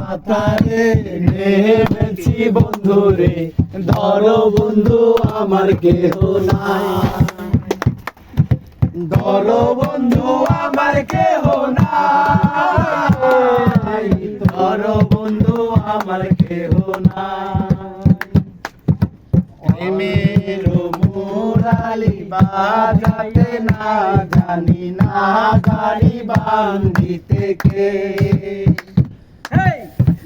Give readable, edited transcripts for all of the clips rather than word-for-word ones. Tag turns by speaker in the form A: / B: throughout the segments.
A: পাতারে নেমেছি বন্ধুরে, ধরো বন্ধু আমার কেহ নাই। ধরো বন্ধু আমার কেহ নাই, ধরো বন্ধু আমার কেহ নাই। প্রেমের মুরালি বাজাতে না জানি, না জানি বান্ধিতে কে।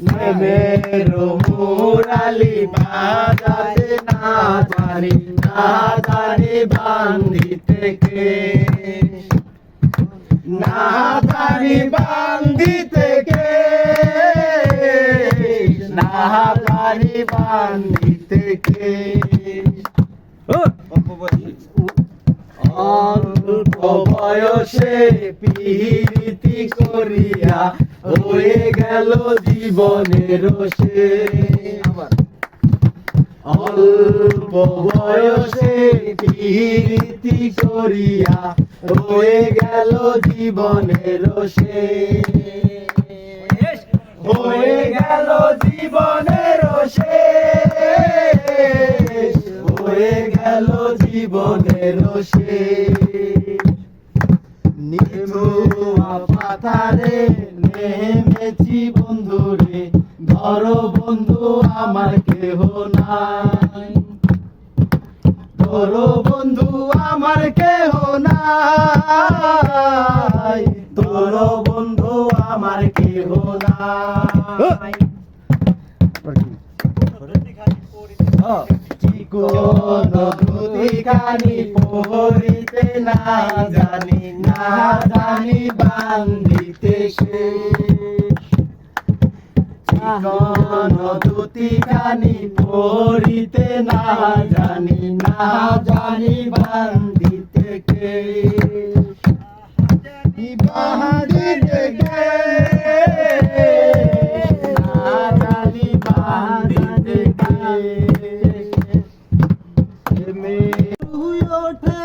A: প্রেমের মুরালি বাজাতে না জানি, না জানি বান্ধিতে কে। না জানি বান্ধিতে কে, না জানি বান্ধিতে কে। অল্প বয়সে প্রীতি করিয়া হয়ে গেল জীবনের শেষ। অল্প বয়সে প্রীতি করিয়া হয়ে গেল জীবনের শেষ। হয়ে গেল জীবনের শেষ, হয়ে গেল জীবনের শেষ। নিথুয়া পাথারে নেমেছি বন্ধুরে, ধরো বন্ধু আমার কেহ নাই। ধরো বন্ধু আমার কেহ নাই, ধরো বন্ধু আমার কেহ নাই। চিকন দুদিখানি পরিতে না জানি, না জানি বান্ধিতে শেষ। চিকন দুদিখানি পরিতে না জানি, না জানি বান্ধিতে কে। বান্ধিতে কে, না জানি বান্ধিতে কে। ওঠে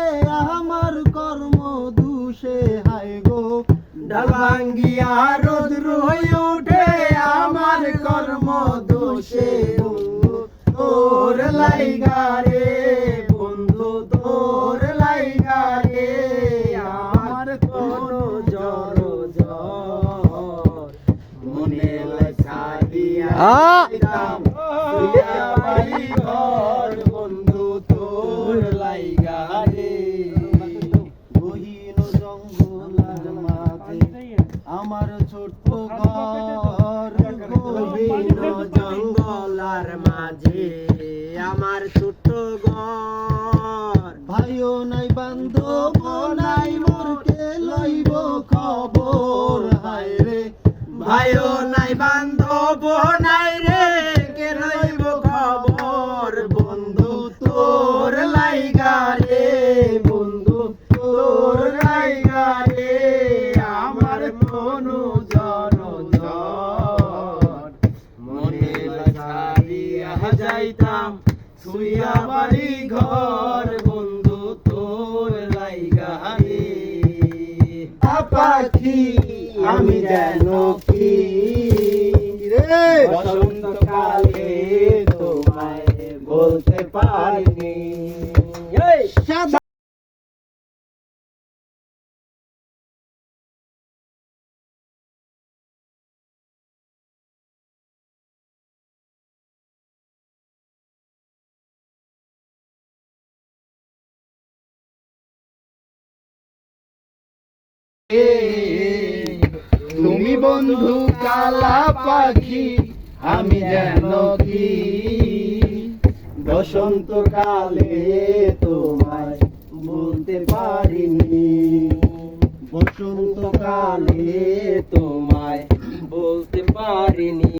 A: আমার কর্ম দুষে হায় গো, ডাল ভাঙ্গিয়া রোদ রুই ওঠে আমার কর্ম দোষে। বন্ধু তোর লাইগা রে, বন্ধু তোর লাইগা রে, আমার কোন জ্বর জ্বর মনে লেখা দিয়া বাড়ি ঘর। বন্ধু তোর লাইগা রে, গহীন জঙ্গলার মাঝে আমার ছোট্ট ঘর। গহীন জঙ্গলার মাঝে আমার ছোট্ট ঘর। ভাইও নাই বান্ধব নাই মোরকে লইব খবর, হায় রে ভাইও নাই বান্ধব নাই রে কে লইব খবর। বন্ধু তোর লাইগা রে, বন্ধু তোর লাইগা রে, আমার মনু জ্বর জ্বর মনে ছাড়িয়া যাইতাম শুইয়া বাড়ি ঘর। বন্ধু তোর লাইগা রে, পাখি আমি যেন কি রে, বসন্তকালে তোমায় বলতে পারিনি। তুমি বন্ধু কালা পাখি আমি যেন কি, বসন্তকালে তোমায় বলতে পারিনি। বসন্তকালে তোমায় বলতে পারিনি।